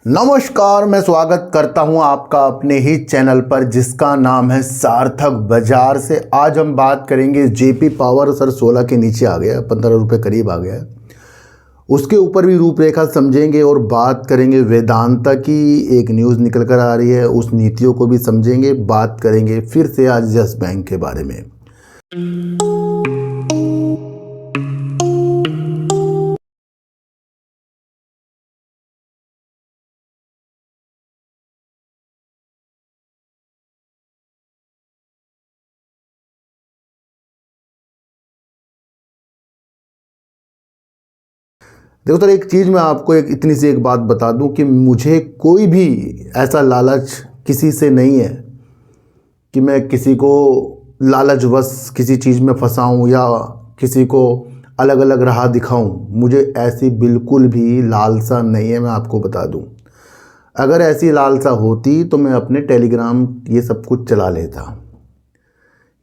नमस्कार, मैं स्वागत करता हूं आपका अपने ही चैनल पर जिसका नाम है सार्थक बाजार से। आज हम बात करेंगे जेपी पावर सर 16 के नीचे आ गया, 15 रुपये करीब आ गया है, उसके ऊपर भी रूपरेखा समझेंगे और बात करेंगे वेदांता की। एक न्यूज़ निकल कर आ रही है, उस नीतियों को भी समझेंगे। बात करेंगे फिर से आज यस बैंक के बारे में। देखो सर, एक चीज़ मैं आपको एक इतनी सी एक बात बता दूं कि मुझे कोई भी ऐसा लालच किसी से नहीं है कि मैं किसी को लालचवश किसी चीज़ में फंसाऊं या किसी को अलग अलग राह दिखाऊं। मुझे ऐसी बिल्कुल भी लालसा नहीं है, मैं आपको बता दूं। अगर ऐसी लालसा होती तो मैं अपने टेलीग्राम ये सब कुछ चला लेता।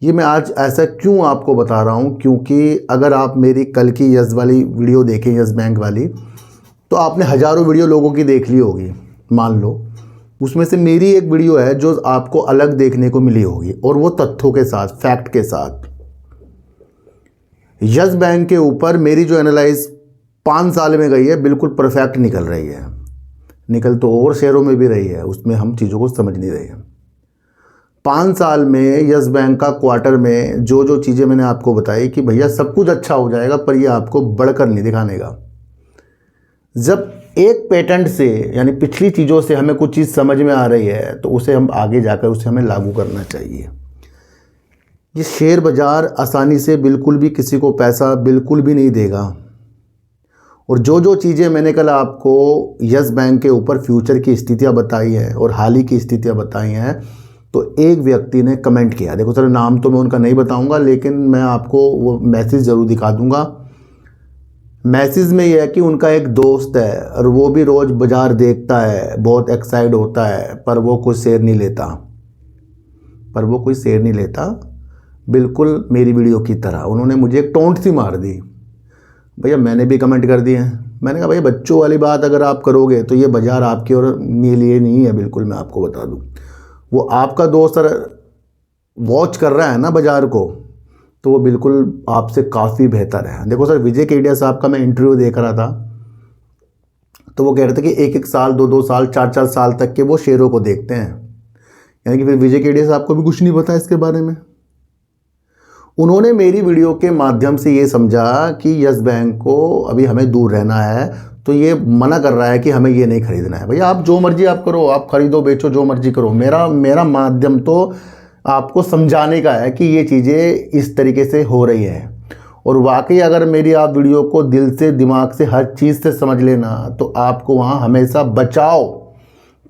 ये मैं आज ऐसा क्यों आपको बता रहा हूँ, क्योंकि अगर आप मेरी कल की यस वाली वीडियो देखें, यस बैंक वाली, तो आपने हज़ारों वीडियो लोगों की देख ली होगी। मान लो उसमें से मेरी एक वीडियो है जो आपको अलग देखने को मिली होगी, और वो तथ्यों के साथ, फैक्ट के साथ। यस बैंक के ऊपर मेरी जो एनालाइज 5 साल में गई है बिल्कुल परफेक्ट निकल रही है। निकल तो और शेयरों में भी रही है, उसमें हम चीज़ों को समझ नहीं रहे हैं। 5 साल में यस बैंक का क्वार्टर में जो जो चीज़ें मैंने आपको बताई कि भैया सब कुछ अच्छा हो जाएगा, पर ये आपको बढ़कर नहीं दिखाने का। जब एक पेटेंट से यानी पिछली चीज़ों से हमें कुछ चीज़ समझ में आ रही है तो उसे हम आगे जाकर उसे हमें लागू करना चाहिए। ये शेयर बाज़ार आसानी से बिल्कुल भी किसी को पैसा बिल्कुल भी नहीं देगा। और जो जो चीज़ें मैंने कल आपको यस बैंक के ऊपर फ्यूचर की स्थितियाँ बताई हैं और हाल ही की स्थितियाँ बताई हैं, तो एक व्यक्ति ने कमेंट किया। देखो सर, नाम तो मैं उनका नहीं बताऊंगा, लेकिन मैं आपको वो मैसेज ज़रूर दिखा दूंगा। मैसेज में यह है कि उनका एक दोस्त है और वो भी रोज़ बाज़ार देखता है, बहुत एक्साइट होता है, पर वो कोई शेयर नहीं लेता। बिल्कुल मेरी वीडियो की तरह उन्होंने मुझे एक टोंट सी मार दी। भैया मैंने भी कमेंट कर दिए हैं। मैंने कहा भैया बच्चों वाली बात अगर आप करोगे तो ये बाज़ार आपके और मेरे लिए नहीं है। बिल्कुल मैं आपको बता दूँ, वो आपका दोस्त सर वॉच कर रहा है ना बाज़ार को, तो वो बिल्कुल आपसे काफ़ी बेहतर है। देखो सर, विजय केडिया साहब का मैं इंटरव्यू देख रहा था, तो वो कह रहे थे कि 1-1 साल, 2-2 साल, 4-4 साल तक के वो शेयरों को देखते हैं। यानी कि फिर विजय केडिया साहब को भी कुछ नहीं पता इसके बारे में। उन्होंने मेरी वीडियो के माध्यम से ये समझा कि यस बैंक को अभी हमें दूर रहना है, तो ये मना कर रहा है कि हमें ये नहीं खरीदना है। भैया आप जो मर्जी आप करो, आप खरीदो बेचो जो मर्जी करो, मेरा माध्यम तो आपको समझाने का है कि ये चीज़ें इस तरीके से हो रही हैं। और वाकई अगर मेरी आप वीडियो को दिल से, दिमाग से, हर चीज़ से समझ लेना, तो आपको वहाँ हमेशा बचाओ,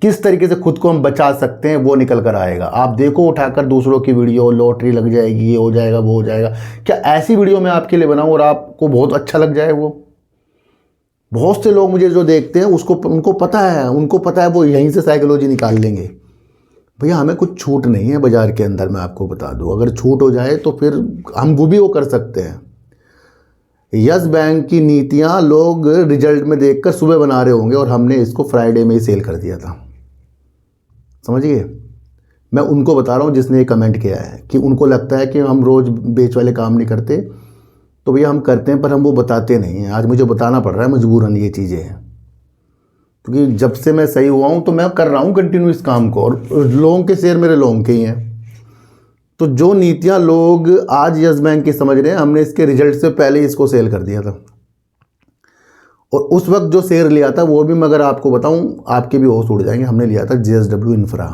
किस तरीके से खुद को हम बचा सकते हैं वो निकल कर आएगा। आप देखो उठाकर दूसरों की वीडियो, लॉटरी लग जाएगी, ये हो जाएगा, वो हो जाएगा, क्या ऐसी वीडियो मैं आपके लिए बनाऊं और आपको बहुत अच्छा लग जाए? वो बहुत से लोग मुझे जो देखते हैं उनको पता है वो यहीं से साइकोलॉजी निकाल लेंगे। भैया हमें कुछ छूट नहीं है बाज़ार के अंदर, मैं आपको बता दूं। अगर छूट हो जाए तो फिर हम वो भी कर सकते हैं। यस बैंक की नीतियां लोग रिजल्ट में देखकर सुबह बना रहे होंगे और हमने इसको फ्राइडे में ही सेल कर दिया था। समझिए, मैं उनको बता रहा हूँ जिसने ये कमेंट किया है कि उनको लगता है कि हम रोज़ बेच वाले काम नहीं करते। तो भैया हम करते हैं, पर हम वो बताते नहीं हैं। आज मुझे बताना पड़ रहा है मजबूरन ये चीज़ें हैं, क्योंकि जब से मैं सही हुआ हूँ तो मैं कर रहा हूँ कंटिन्यू इस काम को, और लोगों के शेयर मेरे लोगों के ही हैं। तो जो नीतियाँ लोग आज यस बैंक की समझ रहे हैं, हमने इसके रिजल्ट से पहले इसको सेल कर दिया था। और उस वक्त जो शेयर लिया था वो भी मैं अगर आपको बताऊं आपके भी होश उड़ जाएंगे। हमने लिया था JSW इंफ्रा,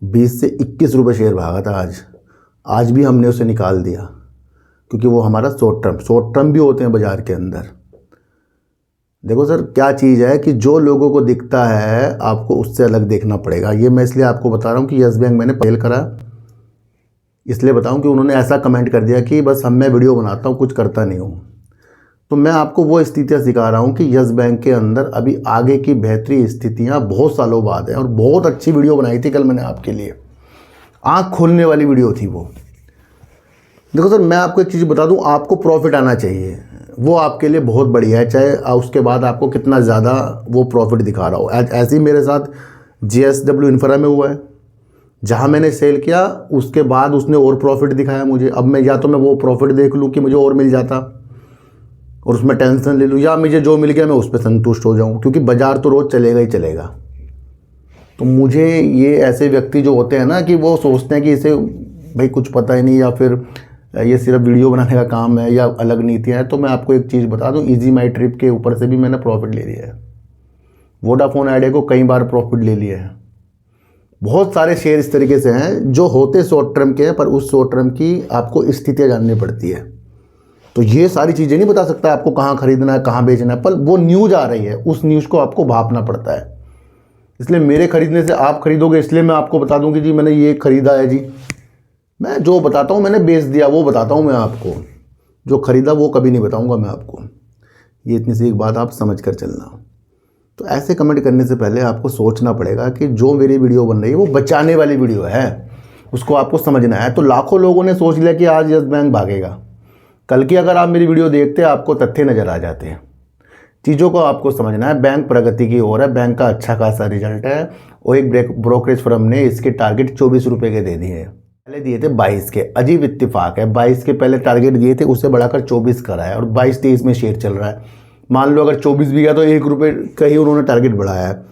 20 से 21 रुपये शेयर भागा था। आज भी हमने उसे निकाल दिया, क्योंकि वो हमारा शॉर्ट टर्म भी होते हैं बाज़ार के अंदर। देखो सर, क्या चीज़ है कि जो लोगों को दिखता है आपको उससे अलग देखना पड़ेगा। ये मैं इसलिए आपको बता रहा हूँ कि यस बैंक मैंने पहल करा, इसलिए बताऊँ कि उन्होंने ऐसा कमेंट कर दिया कि बस मैं वीडियो बनाता हूँ, कुछ करता नहीं हूँ। तो मैं आपको वो स्थितियाँ सिखा रहा हूँ कि यस बैंक के अंदर अभी आगे की बेहतरी स्थितियाँ बहुत सालों बाद हैं। और बहुत अच्छी वीडियो बनाई थी कल मैंने आपके लिए, आँख खोलने वाली वीडियो थी वो। देखो सर, मैं आपको एक चीज़ बता दूँ, आपको प्रॉफिट आना चाहिए। वो आपके लिए बहुत बढ़िया है, चाहे उसके बाद आपको कितना ज़्यादा वो प्रॉफिट दिखा रहा हो। ऐसे ही मेरे साथ JSW इंफ्रा में हुआ है, जहाँ मैंने सेल किया उसके बाद उसने और प्रॉफिट दिखाया मुझे। अब मैं या तो मैं वो प्रॉफिट देख लूँ कि मुझे और मिल जाता और उसमें टेंशन ले लूँ, या मुझे जो मिल गया मैं उस पर संतुष्ट हो जाऊँ, क्योंकि बाज़ार तो रोज़ चलेगा ही चलेगा। तो मुझे ये ऐसे व्यक्ति जो होते हैं ना कि वो सोचते हैं कि इसे भाई कुछ पता ही नहीं, या फिर ये सिर्फ वीडियो बनाने का काम है या अलग नीतियाँ हैं, तो मैं आपको एक चीज़ बता दूं, इजी माई ट्रिप के ऊपर से भी मैंने प्रॉफिट ले लिया है। वोडाफोन आइडिया को कई बार प्रॉफिट ले लिया है। बहुत सारे शेयर इस तरीके से हैं जो होते शॉर्ट टर्म के हैं, पर उस शॉर्ट टर्म की आपको स्थितियाँ जाननी पड़ती है। तो ये सारी चीज़ें नहीं बता सकता आपको कहाँ खरीदना है, कहाँ बेचना है, पर वो न्यूज़ आ रही है, उस न्यूज़ को आपको भापना पड़ता है। इसलिए मेरे खरीदने से आप खरीदोगे, इसलिए मैं आपको बता दूं कि जी मैंने ये खरीदा है जी। मैं जो बताता हूँ मैंने बेच दिया वो बताता हूँ मैं आपको, जो खरीदा वो कभी नहीं बताऊँगा मैं आपको। ये इतनी सी एक बात आप समझ कर चलना। तो ऐसे कमेंट करने से पहले आपको सोचना पड़ेगा कि जो मेरी वीडियो बन रही है वो बचाने वाली वीडियो है, उसको आपको समझना है। तो लाखों लोगों ने सोच लिया कि आज यस बैंक भागेगा, कल की अगर आप मेरी वीडियो देखते आपको तथ्य नज़र आ जाते हैं। चीज़ों को आपको समझना है। बैंक प्रगति की ओर है, बैंक का अच्छा खासा रिजल्ट है, और एक ब्रोकरेज फर्म ने इसके टारगेट 24 रुपये के दे दिए हैं। पहले दिए थे 22 के, अजीब इत्तेफाक है। 22 के पहले टारगेट दिए थे, उसे बढ़ाकर 24 करा है, और 22-23 में शेयर चल रहा है। मान लो अगर 24 भी गया तो 1 रुपये का ही उन्होंने टारगेट बढ़ाया है।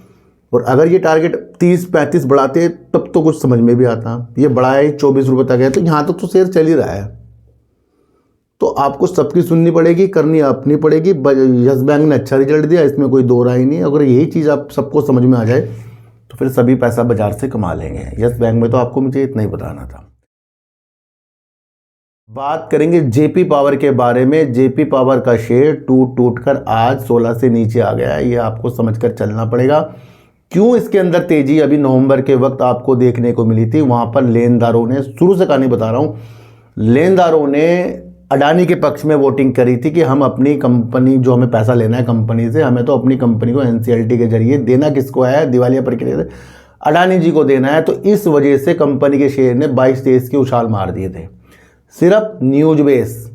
और अगर ये टारगेट 30-35 बढ़ाते तब तो कुछ समझ में भी आता, ये बढ़ाया ही 24 रुपये तक है, तो यहाँ तक तो शेयर चल ही रहा है। तो आपको सबकी सुननी पड़ेगी, करनी अपनी पड़ेगी। यस बैंक ने अच्छा रिजल्ट दिया, इसमें कोई दो राय नहीं। अगर यही चीज़ आप सबको समझ में आ जाए तो फिर सभी पैसा बाजार से कमा लेंगे। यस बैंक में तो आपको मुझे इतना ही बताना था। बात करेंगे जेपी पावर के बारे में। जेपी पावर का शेयर टूट कर आज 16 से नीचे आ गया है, ये आपको समझकर चलना पड़ेगा। क्यों इसके अंदर तेजी अभी नवंबर के वक्त आपको देखने को मिली थी। वहाँ पर लेनदारों ने, शुरू से कहानी बता रहा हूँ, लेनदारों ने अडानी के पक्ष में वोटिंग करी थी कि हम अपनी कंपनी, जो हमें पैसा लेना है कंपनी से, हमें तो अपनी कंपनी को NCLT के जरिए देना, किसको है, दिवालिया प्रक्रिया से अडानी जी को देना है। तो इस वजह से कंपनी के शेयर ने 22-23 की उछाल मार दिए थे, सिर्फ न्यूज बेस।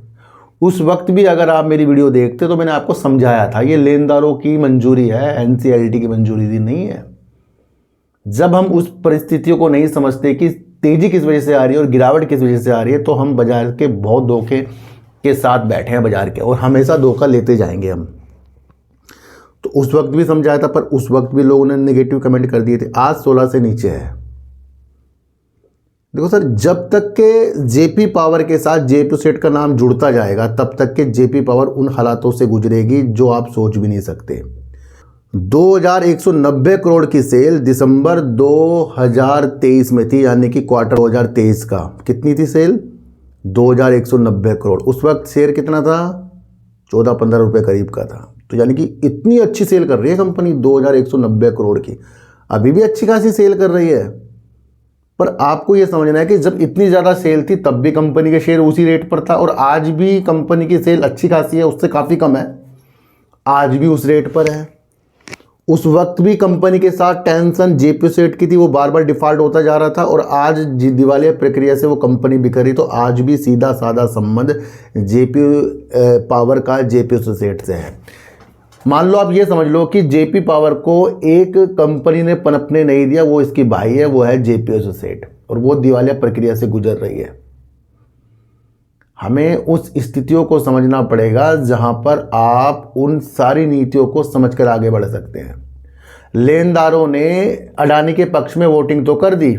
उस वक्त भी अगर आप मेरी वीडियो देखते तो मैंने आपको समझाया था ये लेनदारों की मंजूरी है, NCLT की मंजूरी दी नहीं है। जब हम उस परिस्थितियों को नहीं समझते कि तेजी किस वजह से आ रही है और गिरावट किस वजह से आ रही है, तो हम बाजार के बहुत धोखे के साथ बैठे हैं बाजार के, और हमेशा धोखा लेते जाएंगे हम। तो उस वक्त भी समझाया था, पर उस वक्त भी लोगों ने नेगेटिव कमेंट कर दिए थे। आज 16 से नीचे है। देखो सर, जब तक के जेपी पावर के साथ जेपी सेट का नाम जुड़ता जाएगा तब तक के जेपी पावर उन हालातों से गुजरेगी जो आप सोच भी नहीं सकते। 2190 करोड़ की सेल दिसंबर 2023 में थी, यानी कि क्वार्टर 2023 का। कितनी थी सेल? 2190 करोड़। उस वक्त शेयर कितना था? 14-15 रुपये करीब का था। तो यानी कि इतनी अच्छी सेल कर रही है कंपनी 2190 करोड़ की। अभी भी अच्छी खासी सेल कर रही है, पर आपको ये समझना है कि जब इतनी ज़्यादा सेल थी तब भी कंपनी के शेयर उसी रेट पर था, और आज भी कंपनी की सेल अच्छी खासी है, उससे काफ़ी कम है, आज भी उस रेट पर है। उस वक्त भी कंपनी के साथ टेंशन जेपी सेट की थी, वो बार बार डिफॉल्ट होता जा रहा था, और आज दिवालिया प्रक्रिया से वो कंपनी बिक रही। तो आज भी सीधा साधा संबंध जेपी पावर का जेपी सेट से है। मान लो आप ये समझ लो कि जेपी पावर को एक कंपनी ने पनपने नहीं दिया, वो इसकी भाई है, वो है जेपी एसोसिएट, और वो दिवालिया प्रक्रिया से गुजर रही है। हमें उस स्थितियों को समझना पड़ेगा जहां पर आप उन सारी नीतियों को समझकर आगे बढ़ सकते हैं। लेनदारों ने अडानी के पक्ष में वोटिंग तो कर दी,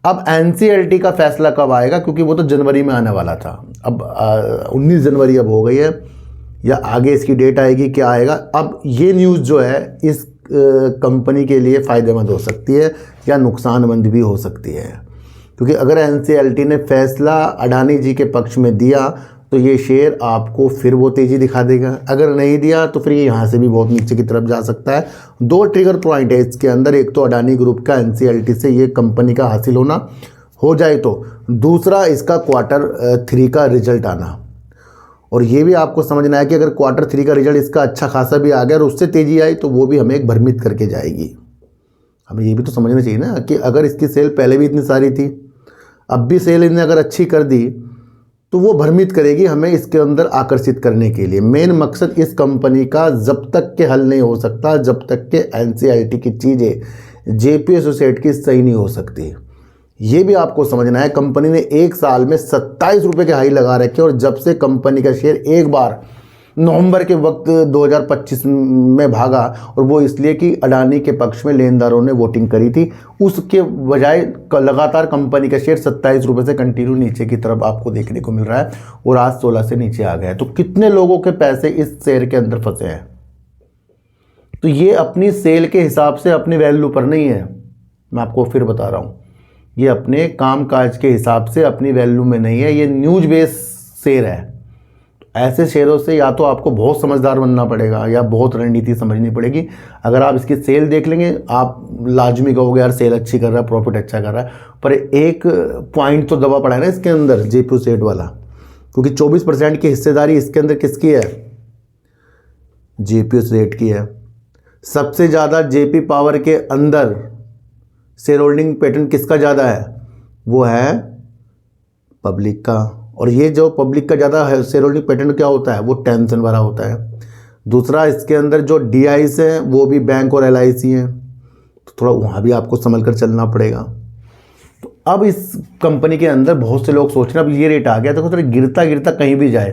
अब NCLT का फैसला कब आएगा, क्योंकि वो तो जनवरी में आने वाला था। अब 19 जनवरी अब हो गई है, या आगे इसकी डेट आएगी, क्या आएगा। अब ये न्यूज़ जो है इस कंपनी के लिए फ़ायदेमंद हो सकती है या नुकसानमंद भी हो सकती है, क्योंकि अगर NCLT ने फैसला अडानी जी के पक्ष में दिया तो ये शेयर आपको फिर वो तेज़ी दिखा देगा, अगर नहीं दिया तो फिर ये यहाँ से भी बहुत नीचे की तरफ जा सकता है। दो ट्रिगर पॉइंट है इसके अंदर, एक तो अडानी ग्रुप का NCLT से ये कंपनी का हासिल होना हो जाए, तो दूसरा इसका Q3 का रिजल्ट आना। और ये भी आपको समझना है कि अगर Q3 का रिजल्ट इसका अच्छा खासा भी आ गया और उससे तेज़ी आई तो वो भी हमें एक भ्रमित करके जाएगी। हमें ये भी तो समझना चाहिए ना कि अगर इसकी सेल पहले भी इतनी सारी थी, अब भी सेल इन्हें अगर अच्छी कर दी, तो वो भ्रमित करेगी हमें इसके अंदर आकर्षित करने के लिए। मेन मकसद इस कंपनी का जब तक के हल नहीं हो सकता, जब तक के एनसीईआरटी की चीज़ें जेपी एसोसिएट की सही नहीं हो सकती। ये भी आपको समझना है। कंपनी ने एक साल में 27 रुपये के हाई लगा रखे, और जब से कंपनी का शेयर एक बार नवंबर के वक्त 2025 में भागा, और वो इसलिए कि अडानी के पक्ष में लेनदारों ने वोटिंग करी थी, उसके बजाय लगातार कंपनी का शेयर 27 रुपये से कंटिन्यू नीचे की तरफ आपको देखने को मिल रहा है, और आज 16 से नीचे आ गया है। तो कितने लोगों के पैसे इस शेयर के अंदर फंसे हैं। तो ये अपनी सेल के हिसाब से अपनी वैल्यू पर नहीं है, मैं आपको फिर बता रहा हूँ, ये अपने काम काज के हिसाब से अपनी वैल्यू में नहीं है, ये न्यूज बेस शेयर है। ऐसे शेयरों से या तो आपको बहुत समझदार बनना पड़ेगा या बहुत रणनीति समझनी पड़ेगी। अगर आप इसकी सेल देख लेंगे, आप लाजमी कहोगे यार सेल अच्छी कर रहा है, प्रॉफिट अच्छा कर रहा है, पर एक पॉइंट तो दबा पड़ा है ना इसके अंदर, जेपी सेट वाला, क्योंकि 24% की हिस्सेदारी इसके अंदर किसकी है, जेपी सेट की है। सबसे ज़्यादा जेपी पावर के अंदर शेयर होल्डिंग पैटर्न किसका ज़्यादा है, वो है पब्लिक का। और ये जो पब्लिक का ज़्यादा है शेयर होल्डिंग पैटर्न क्या होता है, वो टेंशन भरा होता है। दूसरा, इसके अंदर जो डीआईस हैं वो भी बैंक और एलआईसी हैं, तो थोड़ा वहाँ भी आपको संभल कर चलना पड़ेगा। तो अब इस कंपनी के अंदर बहुत से लोग सोच रहे हैं अब ये रेट आ गया तो थोड़ा गिरता गिरता कहीं भी जाए,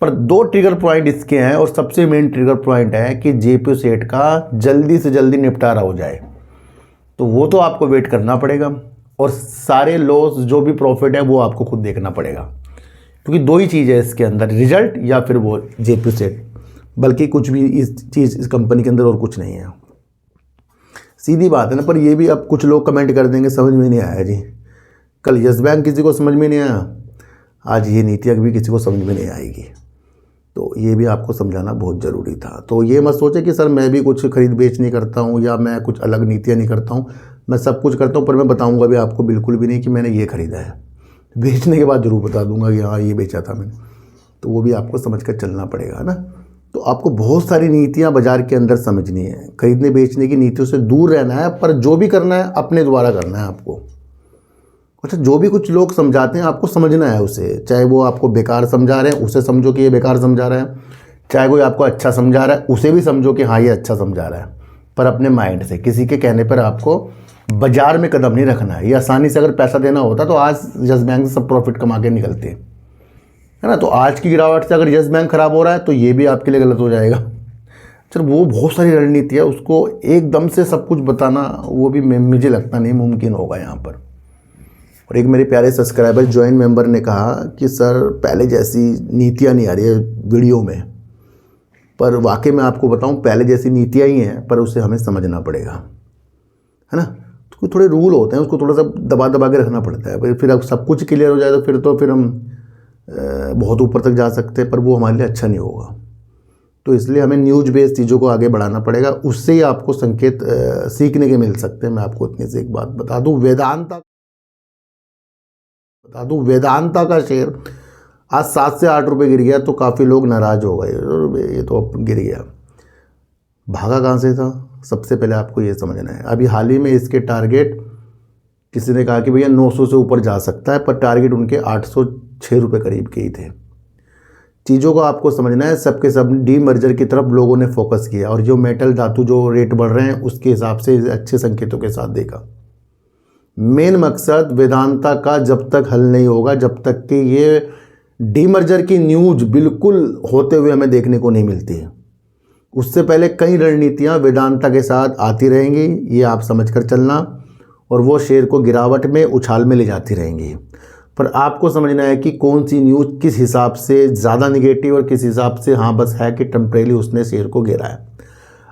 पर 2 ट्रिगर पॉइंट इसके हैं, और सबसे मेन ट्रिगर पॉइंट है कि जेपी सेट का जल्दी से जल्दी निपटारा हो जाए। तो वो तो आपको वेट करना पड़ेगा, और सारे लॉस जो भी प्रॉफिट है वो आपको खुद देखना पड़ेगा, क्योंकि 2 ही चीज़ है इसके अंदर, रिजल्ट या फिर वो जेपी सेट, बल्कि कुछ भी इस कंपनी के अंदर और कुछ नहीं है। सीधी बात है ना। पर ये भी अब कुछ लोग कमेंट कर देंगे समझ में नहीं आया जी, कल यस बैंक किसी को समझ में नहीं आया, आज ये नीति भी किसी को समझ में नहीं आएगी। तो ये भी आपको समझाना बहुत ज़रूरी था। तो ये मत सोचे कि सर मैं भी कुछ खरीद बेच नहीं करता हूँ या मैं कुछ अलग नीतियाँ नहीं करता हूँ, मैं सब कुछ करता हूँ, पर मैं बताऊँगा भी आपको बिल्कुल भी नहीं कि मैंने ये ख़रीदा है। बेचने के बाद ज़रूर बता दूंगा कि हाँ ये बेचा था मैंने, तो वो भी आपको समझ कर चलना पड़ेगा ना। तो आपको बहुत सारी नीतियाँ बाज़ार के अंदर समझनी है, खरीदने बेचने की नीतियों से दूर रहना है, पर जो भी करना है अपने द्वारा करना है आपको। अच्छा, जो भी कुछ लोग समझाते हैं आपको समझना है उसे, चाहे वो आपको बेकार समझा रहे हैं उसे समझो कि ये बेकार समझा रहा है, चाहे कोई आपको अच्छा समझा रहा है उसे भी समझो कि हाँ ये अच्छा समझा रहा है, पर अपने माइंड से। किसी के कहने पर आपको बाजार में कदम नहीं रखना है। ये आसानी से अगर पैसा देना होता तो आज यस बैंक से सब प्रॉफिट कमा के निकलते, है ना। तो आज की गिरावट से अगर यस बैंक खराब हो रहा है तो ये भी आपके लिए गलत हो जाएगा। चल वो बहुत सारी रणनीति है, उसको एकदम से सब कुछ बताना वो भी मुझे लगता नहीं मुमकिन होगा यहाँ पर। और एक मेरे प्यारे सब्सक्राइबर ज्वाइन मेंबर ने कहा कि सर पहले जैसी नीतियाँ नहीं आ रही है वीडियो में, पर वाकई मैं आपको बताऊं पहले जैसी नीतियाँ ही हैं, पर उसे हमें समझना पड़ेगा, है ना। तो थोड़े रूल होते हैं, उसको थोड़ा सा दबा दबा के रखना पड़ता है। फिर अब सब कुछ क्लियर हो जाए तो फिर हम बहुत ऊपर तक जा सकते हैं, पर वो हमारे लिए अच्छा नहीं होगा। तो इसलिए हमें न्यूज बेस्ड चीज़ों को आगे बढ़ाना पड़ेगा, उससे ही आपको संकेत सीखने के मिल सकते हैं। मैं आपको इतनी से एक बात बता दूं, वेदांता का शेयर आज 7 से 8 रुपये गिर गया, तो काफ़ी लोग नाराज़ हो गए, ये तो अब गिर गया। भागा कहाँ से था, सबसे पहले आपको ये समझना है। अभी हाल ही में इसके टारगेट किसी ने कहा कि भैया 900 से ऊपर जा सकता है, पर टारगेट उनके 806 रुपये करीब के ही थे। चीज़ों को आपको समझना है, सबके सब डीमर्जर की तरफ लोगों ने फोकस किया, और जो मेटल धातु जो रेट बढ़ रहे हैं उसके हिसाब से अच्छे संकेतों के साथ देखा। मेन मकसद वेदांता का जब तक हल नहीं होगा, जब तक कि ये डीमर्जर की न्यूज बिल्कुल होते हुए हमें देखने को नहीं मिलती है, उससे पहले कई रणनीतियां वेदांता के साथ आती रहेंगी, ये आप समझकर चलना, और वो शेयर को गिरावट में उछाल में ले जाती रहेंगी। पर आपको समझना है कि कौन सी न्यूज़ किस हिसाब से ज़्यादा निगेटिव और किस हिसाब से हाँ बस है कि टेम्परेरी उसने शेयर को गिरा है।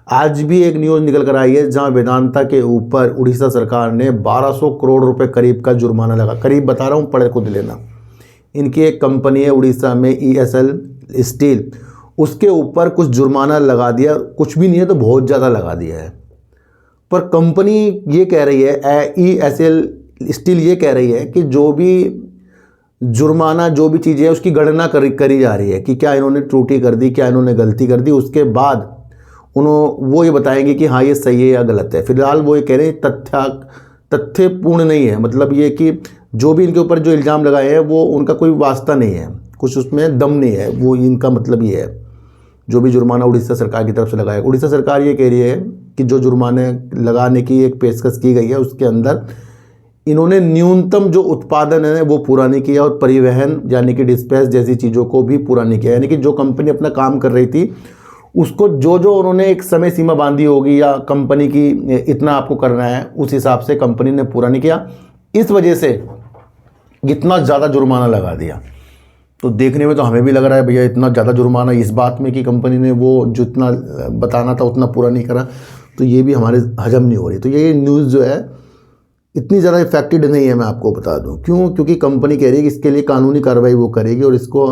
आज भी एक न्यूज़ निकल कर आई है जहां वेदांता के ऊपर उड़ीसा सरकार ने 1200 करोड़ रुपए करीब का जुर्माना लगा, करीब बता रहा हूँ, पढ़े खुद लेना। इनकी एक कंपनी है उड़ीसा में ESL स्टील, उसके ऊपर कुछ जुर्माना लगा दिया, कुछ भी नहीं है तो बहुत ज़्यादा लगा दिया है। पर कंपनी ये कह रही है, ESL स्टील ये कह रही है कि जो भी जुर्माना जो भी चीज़ें है उसकी गणना करी जा रही है कि क्या इन्होंने त्रुटि कर दी, क्या इन्होंने गलती कर दी, उसके बाद वो ये बताएंगे कि हाँ ये सही है या गलत है। फिलहाल वो ये कह रहे हैं तथ्यपूर्ण नहीं है। मतलब ये कि जो भी इनके ऊपर जो इल्ज़ाम लगाए हैं वो उनका कोई वास्ता नहीं है, कुछ उसमें दम नहीं है, वो इनका मतलब ये है। जो भी जुर्माना उड़ीसा सरकार की तरफ से लगाया, उड़ीसा सरकार ये कह रही है कि जो जुर्माने लगाने की एक पेशकश की गई है उसके अंदर इन्होंने न्यूनतम जो उत्पादन है वो पूरा नहीं किया और परिवहन यानी कि डिस्पैच जैसी चीज़ों को भी पूरा नहीं किया। यानी कि जो कंपनी अपना काम कर रही थी उसको जो उन्होंने एक समय सीमा बांधी होगी या कंपनी की इतना आपको करना है, उस हिसाब से कंपनी ने पूरा नहीं किया, इस वजह से इतना ज़्यादा जुर्माना लगा दिया। तो देखने में तो हमें भी लग रहा है भैया इतना ज़्यादा जुर्माना इस बात में कि कंपनी ने वो जितना बताना था उतना पूरा नहीं करा, तो ये भी हमारे हजम नहीं हो रही। तो ये न्यूज़ जो है इतनी ज़्यादा इफेक्टेड नहीं है, मैं आपको बता दूं। क्यों? क्योंकि कंपनी कह रही है कि इसके लिए कानूनी कार्रवाई वो करेगी और इसको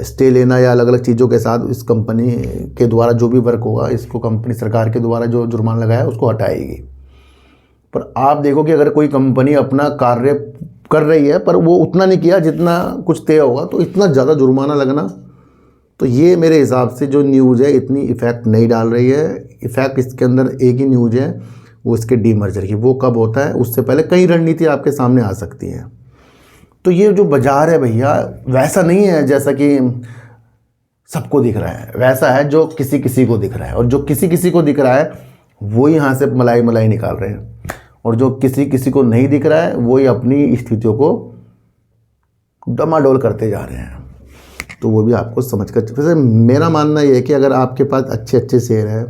स्टे लेना या अलग अलग चीज़ों के साथ इस कंपनी के द्वारा जो भी वर्क होगा इसको कंपनी सरकार के द्वारा जो जुर्माना लगाया उसको हटाएगी। पर आप देखो कि अगर कोई कंपनी अपना कार्य कर रही है पर वो उतना नहीं किया जितना कुछ तय होगा, तो इतना ज़्यादा जुर्माना लगना, तो ये मेरे हिसाब से जो न्यूज़ है इतनी इफ़ेक्ट नहीं डाल रही है। इफ़ेक्ट इसके अंदर एक ही न्यूज़ है, वो इसके डीमर्जर की। वो कब होता है उससे पहले कई रणनीति आपके सामने आ सकती हैं। तो ये जो बाज़ार है भैया वैसा नहीं है जैसा कि सबको दिख रहा है, वैसा है जो किसी किसी को दिख रहा है, और जो किसी किसी को दिख रहा है वो यहाँ से मलाई मलाई निकाल रहे हैं, और जो किसी किसी को नहीं दिख रहा है वही अपनी स्थितियों को डमाडोल करते जा रहे हैं। तो वो भी आपको समझ कर, वैसे मेरा मानना ये है कि अगर आपके पास अच्छे अच्छे शेयर हैं,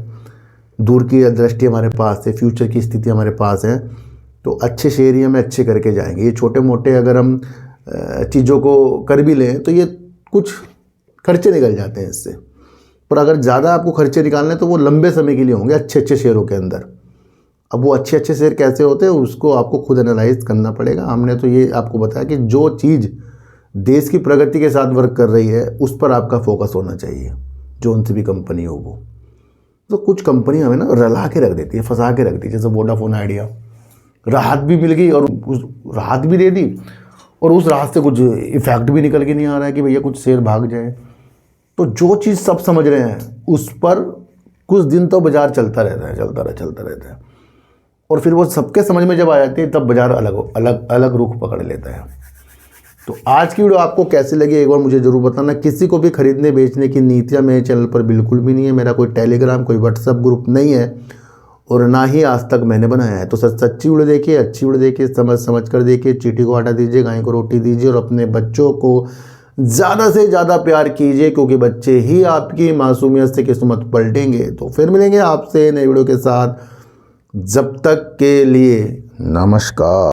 दूर की दृष्टि हमारे पास है, फ्यूचर की स्थिति हमारे पास है, तो अच्छे शेयर ही हमें अच्छे करके जाएंगे। ये छोटे मोटे अगर हम चीज़ों को कर भी लें तो ये कुछ खर्चे निकल जाते हैं इससे, पर अगर ज़्यादा आपको खर्चे निकालने तो वो लंबे समय के लिए होंगे अच्छे अच्छे शेयरों के अंदर। अब वो अच्छे अच्छे शेयर कैसे होते हैं उसको आपको खुद एनालाइज करना पड़ेगा। हमने तो ये आपको बताया कि जो चीज़ देश की प्रगति के साथ वर्क कर रही है उस पर आपका फोकस होना चाहिए, जो उनसे भी कंपनी हो वो। तो कुछ कंपनी हमें ना रला के रख देती है, फंसा के रख दी, जैसे वोडाफोन आइडिया, राहत भी मिल गई और उस राहत भी दे दी और उस राहत से कुछ इफेक्ट भी निकल के नहीं आ रहा है कि भैया कुछ शेयर भाग जाए। तो जो चीज़ सब समझ रहे हैं उस पर कुछ दिन तो बाजार चलता रहता है, चलता रहता है, और फिर वो सबके समझ में जब आ जाती है तब बाजार अलग रुख पकड़ लेता है। तो आज की वीडियो आपको कैसी लगी एक बार मुझे ज़रूर बताना। किसी को भी खरीदने बेचने की नीतियाँ मेरे चैनल पर बिल्कुल भी नहीं है। मेरा कोई टेलीग्राम कोई व्हाट्सएप ग्रुप नहीं है और ना ही आज तक मैंने बनाया है। तो सच्ची वीडियो देखिए, अच्छी वीडियो देखिए, समझ कर देखिए। चींटी को आटा दीजिए, गाय को रोटी दीजिए और अपने बच्चों को ज़्यादा से ज़्यादा प्यार कीजिए, क्योंकि बच्चे ही आपकी मासूमियत से किस्मत पलटेंगे। तो फिर मिलेंगे आपसे नई वीडियो के साथ, जब तक के लिए नमस्कार।